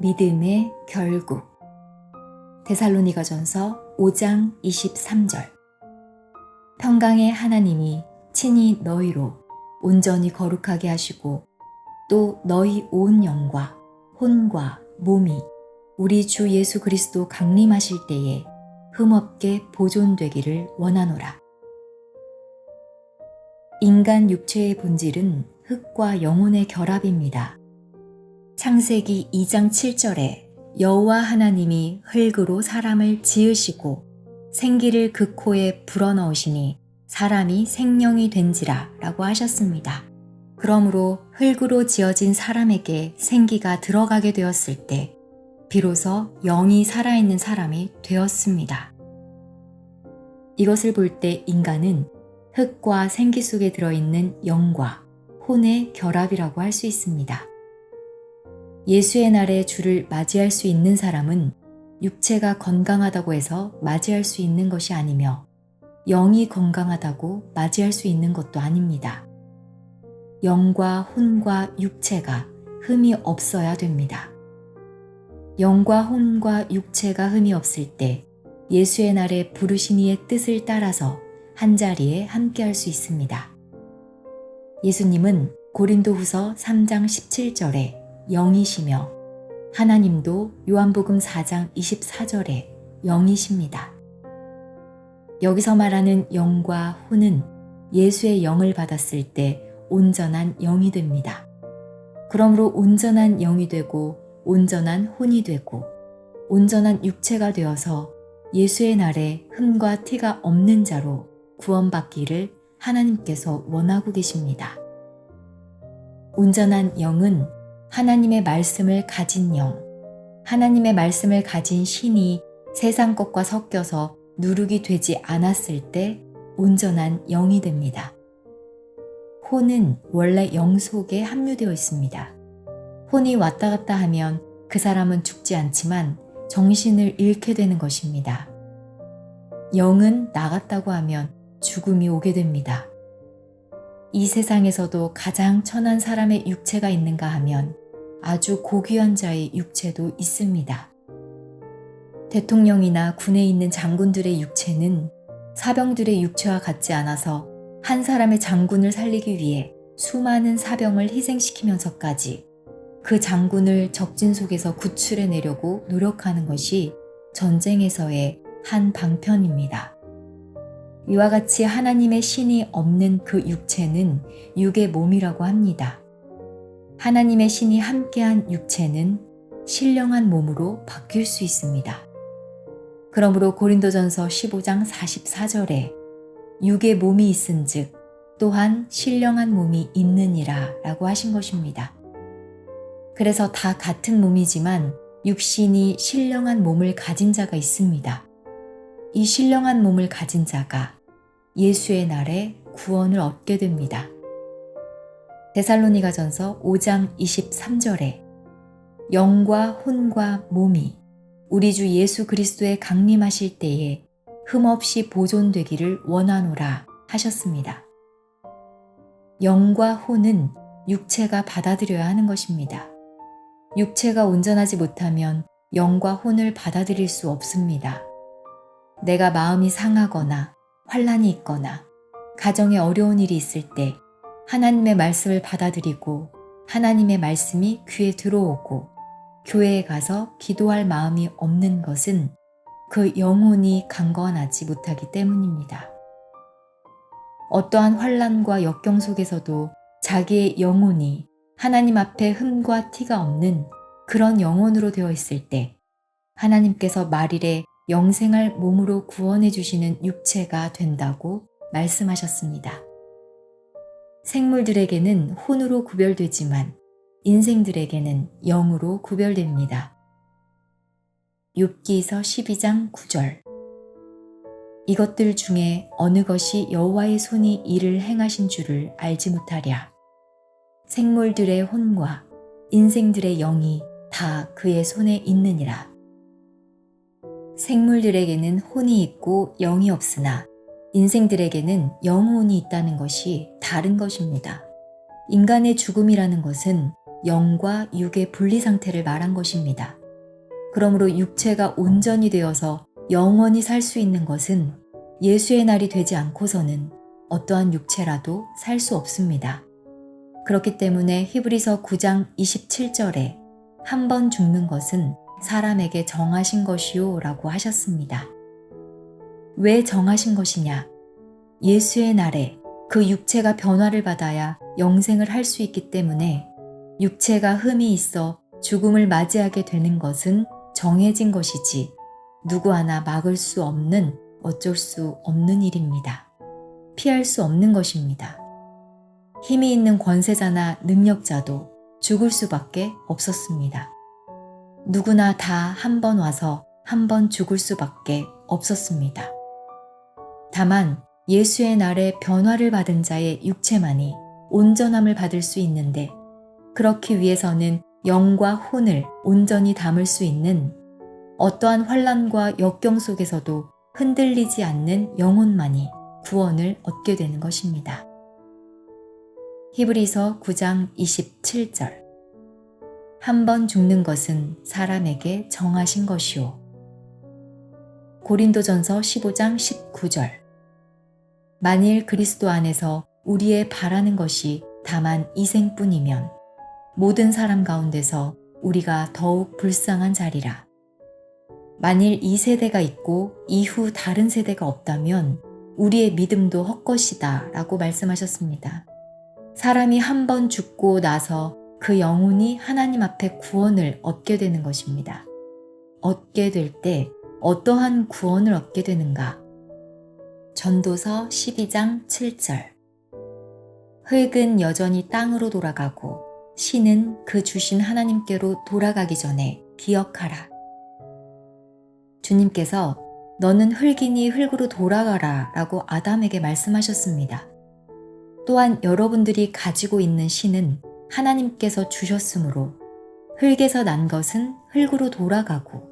믿음의 결국. 데살로니가전서 5장 23절. 평강의 하나님이 친히 너희로 온전히 거룩하게 하시고 또 너희 온 영과 혼과 몸이 우리 주 예수 그리스도 강림하실 때에 흠없게 보존되기를 원하노라. 인간 육체의 본질은 흙과 영혼의 결합입니다. 창세기 2장 7절에 여호와 하나님이 흙으로 사람을 지으시고 생기를 그 코에 불어넣으시니 사람이 생명이 된지라 라고 하셨습니다. 그러므로 흙으로 지어진 사람에게 생기가 들어가게 되었을 때 비로소 영이 살아있는 사람이 되었습니다. 이것을 볼 때 인간은 흙과 생기 속에 들어있는 영과 혼의 결합이라고 할 수 있습니다. 예수의 날에 주를 맞이할 수 있는 사람은 육체가 건강하다고 해서 맞이할 수 있는 것이 아니며 영이 건강하다고 맞이할 수 있는 것도 아닙니다. 영과 혼과 육체가 흠이 없어야 됩니다. 영과 혼과 육체가 흠이 없을 때 예수의 날에 부르신 이의 뜻을 따라서 한자리에 함께할 수 있습니다. 예수님은 고린도후서 3장 17절에 영이시며 하나님도 요한복음 4장 24절에 영이십니다. 여기서 말하는 영과 혼은 예수의 영을 받았을 때 온전한 영이 됩니다. 그러므로 온전한 영이 되고 온전한 혼이 되고 온전한 육체가 되어서 예수의 날에 흠과 티가 없는 자로 구원받기를 하나님께서 원하고 계십니다. 온전한 영은 하나님의 말씀을 가진 영, 하나님의 말씀을 가진 신이 세상 것과 섞여서 누룩이 되지 않았을 때 온전한 영이 됩니다. 혼은 원래 영 속에 함유되어 있습니다. 혼이 왔다 갔다 하면 그 사람은 죽지 않지만 정신을 잃게 되는 것입니다. 영은 나갔다고 하면 죽음이 오게 됩니다. 이 세상에서도 가장 천한 사람의 육체가 있는가 하면 아주 고귀한 자의 육체도 있습니다. 대통령이나 군에 있는 장군들의 육체는 사병들의 육체와 같지 않아서 한 사람의 장군을 살리기 위해 수많은 사병을 희생시키면서까지 그 장군을 적진 속에서 구출해내려고 노력하는 것이 전쟁에서의 한 방편입니다. 이와 같이 하나님의 신이 없는 그 육체는 육의 몸이라고 합니다. 하나님의 신이 함께한 육체는 신령한 몸으로 바뀔 수 있습니다. 그러므로 고린도전서 15장 44절에 육의 몸이 있은즉 또한 신령한 몸이 있느니라 라고 하신 것입니다. 그래서 다 같은 몸이지만 육신이 신령한 몸을 가진 자가 있습니다. 이 신령한 몸을 가진 자가 예수의 날에 구원을 얻게 됩니다. 데살로니가전서 5장 23절에 영과 혼과 몸이 우리 주 예수 그리스도의 강림하실 때에 흠없이 보존되기를 원하노라 하셨습니다. 영과 혼은 육체가 받아들여야 하는 것입니다. 육체가 온전하지 못하면 영과 혼을 받아들일 수 없습니다. 내가 마음이 상하거나 환난이 있거나 가정에 어려운 일이 있을 때 하나님의 말씀을 받아들이고 하나님의 말씀이 귀에 들어오고 교회에 가서 기도할 마음이 없는 것은 그 영혼이 강건하지 못하기 때문입니다. 어떠한 환난과 역경 속에서도 자기의 영혼이 하나님 앞에 흠과 티가 없는 그런 영혼으로 되어 있을 때 하나님께서 말일에 영생할 몸으로 구원해 주시는 육체가 된다고 말씀하셨습니다. 생물들에게는 혼으로 구별되지만 인생들에게는 영으로 구별됩니다. 욥기서 12장 9절. 이것들 중에 어느 것이 여호와의 손이 이를 행하신 줄을 알지 못하랴. 생물들의 혼과 인생들의 영이 다 그의 손에 있느니라. 생물들에게는 혼이 있고 영이 없으나 인생들에게는 영혼이 있다는 것이 다른 것입니다. 인간의 죽음이라는 것은 영과 육의 분리 상태를 말한 것입니다. 그러므로 육체가 온전히 되어서 영원히 살 수 있는 것은 예수의 날이 되지 않고서는 어떠한 육체라도 살 수 없습니다. 그렇기 때문에 히브리서 9장 27절에 한 번 죽는 것은 사람에게 정하신 것이요 라고 하셨습니다. 왜 정하신 것이냐? 예수의 날에 그 육체가 변화를 받아야 영생을 할 수 있기 때문에 육체가 흠이 있어 죽음을 맞이하게 되는 것은 정해진 것이지 누구 하나 막을 수 없는 어쩔 수 없는 일입니다. 피할 수 없는 것입니다. 힘이 있는 권세자나 능력자도 죽을 수밖에 없었습니다. 누구나 다 한 번 와서 한 번 죽을 수밖에 없었습니다. 다만 예수의 날에 변화를 받은 자의 육체만이 온전함을 받을 수 있는데 그렇기 위해서는 영과 혼을 온전히 담을 수 있는 어떠한 환난과 역경 속에서도 흔들리지 않는 영혼만이 구원을 얻게 되는 것입니다. 히브리서 9장 27절 한 번 죽는 것은 사람에게 정하신 것이요. 고린도전서 15장 19절 만일 그리스도 안에서 우리의 바라는 것이 다만 이생뿐이면 모든 사람 가운데서 우리가 더욱 불쌍한 자리라. 만일 이 세대가 있고 이후 다른 세대가 없다면 우리의 믿음도 헛것이다 라고 말씀하셨습니다. 사람이 한 번 죽고 나서 그 영혼이 하나님 앞에 구원을 얻게 되는 것입니다. 얻게 될 때 어떠한 구원을 얻게 되는가? 전도서 12장 7절 흙은 여전히 땅으로 돌아가고 신은 그 주신 하나님께로 돌아가기 전에 기억하라. 주님께서 너는 흙이니 흙으로 돌아가라 라고 아담에게 말씀하셨습니다. 또한 여러분들이 가지고 있는 신은 하나님께서 주셨으므로 흙에서 난 것은 흙으로 돌아가고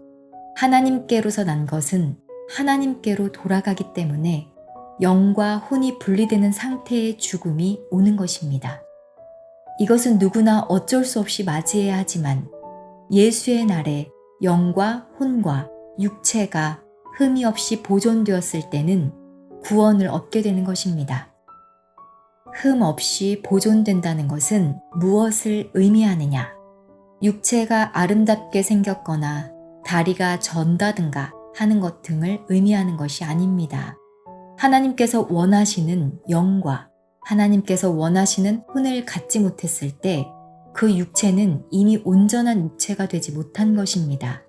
하나님께로서 난 것은 하나님께로 돌아가기 때문에 영과 혼이 분리되는 상태의 죽음이 오는 것입니다. 이것은 누구나 어쩔 수 없이 맞이해야 하지만 예수의 날에 영과 혼과 육체가 흠이 없이 보존되었을 때는 구원을 얻게 되는 것입니다. 흠 없이 보존된다는 것은 무엇을 의미하느냐? 육체가 아름답게 생겼거나 다리가 전다든가 하는 것 등을 의미하는 것이 아닙니다. 하나님께서 원하시는 영과 하나님께서 원하시는 혼을 갖지 못했을 때 그 육체는 이미 온전한 육체가 되지 못한 것입니다.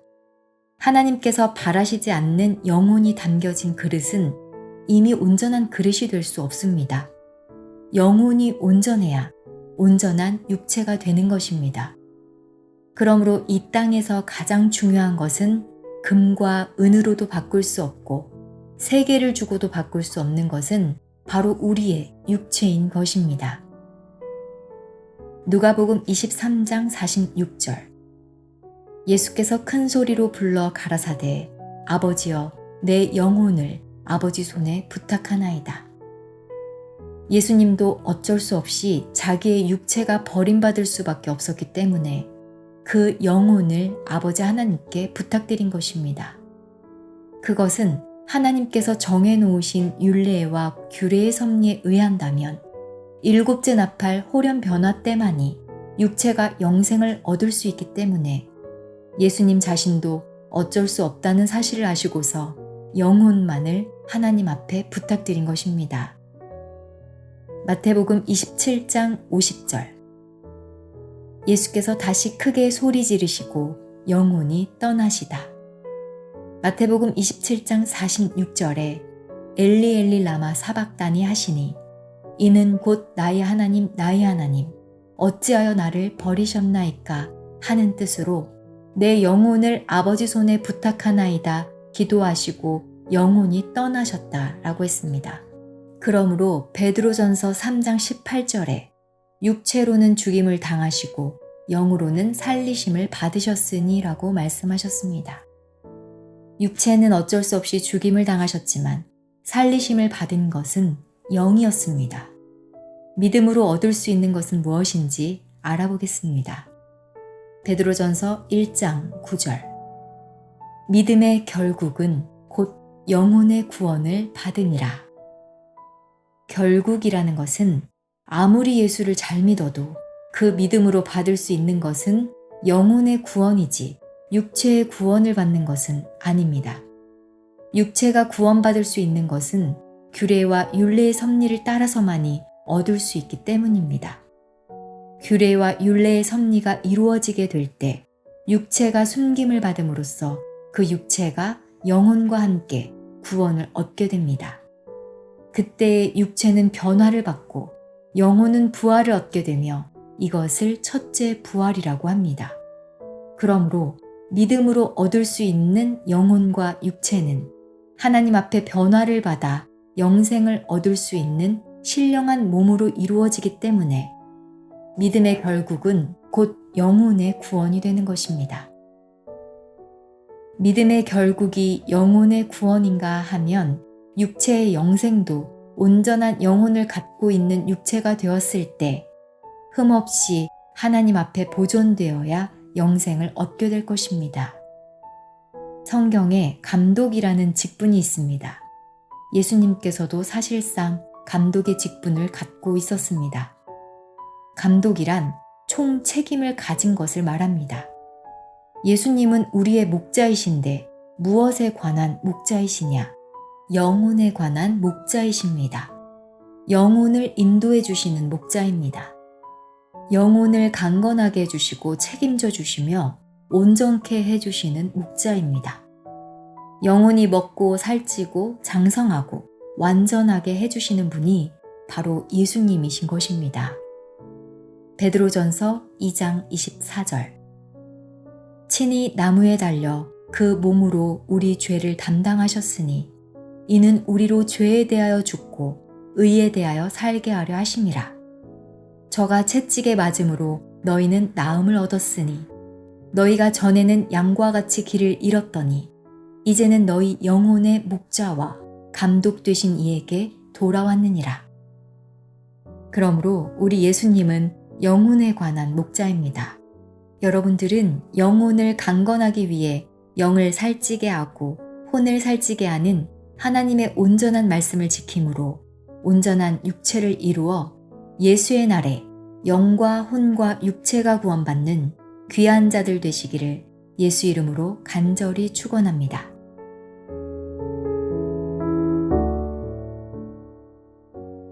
하나님께서 바라시지 않는 영혼이 담겨진 그릇은 이미 온전한 그릇이 될 수 없습니다. 영혼이 온전해야 온전한 육체가 되는 것입니다. 그러므로 이 땅에서 가장 중요한 것은 금과 은으로도 바꿀 수 없고 세계를 주고도 바꿀 수 없는 것은 바로 우리의 육체인 것입니다. 누가복음 23장 46절 예수께서 큰 소리로 불러 가라사대 아버지여 내 영혼을 아버지 손에 부탁하나이다. 예수님도 어쩔 수 없이 자기의 육체가 버림받을 수밖에 없었기 때문에 그 영혼을 아버지 하나님께 부탁드린 것입니다. 그것은 하나님께서 정해놓으신 율례와 규례의 섭리에 의한다면 일곱째 나팔 호련 변화 때만이 육체가 영생을 얻을 수 있기 때문에 예수님 자신도 어쩔 수 없다는 사실을 아시고서 영혼만을 하나님 앞에 부탁드린 것입니다. 마태복음 27장 50절 예수께서 다시 크게 소리 지르시고 영혼이 떠나시다. 마태복음 27장 46절에 엘리 엘리 라마 사박다니 하시니 이는 곧 나의 하나님 어찌하여 나를 버리셨나이까 하는 뜻으로 내 영혼을 아버지 손에 부탁하나이다 기도하시고 영혼이 떠나셨다 라고 했습니다. 그러므로 베드로전서 3장 18절에 육체로는 죽임을 당하시고 영으로는 살리심을 받으셨으니 라고 말씀하셨습니다. 육체는 어쩔 수 없이 죽임을 당하셨지만 살리심을 받은 것은 영이었습니다. 믿음으로 얻을 수 있는 것은 무엇인지 알아보겠습니다. 베드로전서 1장 9절. 믿음의 결국은 곧 영혼의 구원을 받음이라. 결국이라는 것은 아무리 예수를 잘 믿어도 그 믿음으로 받을 수 있는 것은 영혼의 구원이지 육체의 구원을 받는 것은 아닙니다. 육체가 구원받을 수 있는 것은 규례와 율례의 섭리를 따라서만이 얻을 수 있기 때문입니다. 규례와 율례의 섭리가 이루어지게 될 때 육체가 숨김을 받음으로써 그 육체가 영혼과 함께 구원을 얻게 됩니다. 그때 육체는 변화를 받고 영혼은 부활을 얻게 되며 이것을 첫째 부활이라고 합니다. 그러므로 믿음으로 얻을 수 있는 영혼과 육체는 하나님 앞에 변화를 받아 영생을 얻을 수 있는 신령한 몸으로 이루어지기 때문에 믿음의 결국은 곧 영혼의 구원이 되는 것입니다. 믿음의 결국이 영혼의 구원인가 하면 육체의 영생도 온전한 영혼을 갖고 있는 육체가 되었을 때 흠없이 하나님 앞에 보존되어야 영생을 얻게 될 것입니다. 성경에 감독이라는 직분이 있습니다. 예수님께서도 사실상 감독의 직분을 갖고 있었습니다. 감독이란 총 책임을 가진 것을 말합니다. 예수님은 우리의 목자이신데 무엇에 관한 목자이시냐? 영혼에 관한 목자이십니다. 영혼을 인도해 주시는 목자입니다. 영혼을 강건하게 해주시고 책임져 주시며 온전케 해주시는 목자입니다. 영혼이 먹고 살찌고 장성하고 완전하게 해주시는 분이 바로 예수님이신 것입니다. 베드로전서 2장 24절. 친히 나무에 달려 그 몸으로 우리 죄를 담당하셨으니 이는 우리로 죄에 대하여 죽고 의에 대하여 살게 하려 하심이라. 저가 채찍에 맞음으로 너희는 나음을 얻었으니 너희가 전에는 양과 같이 길을 잃었더니 이제는 너희 영혼의 목자와 감독 되신 이에게 돌아왔느니라. 그러므로 우리 예수님은 영혼에 관한 목자입니다. 여러분들은 영혼을 강건하기 위해 영을 살찌게 하고 혼을 살찌게 하는 하나님의 온전한 말씀을 지킴으로 온전한 육체를 이루어 예수의 날에 영과 혼과 육체가 구원받는 귀한 자들 되시기를 예수 이름으로 간절히 축원합니다.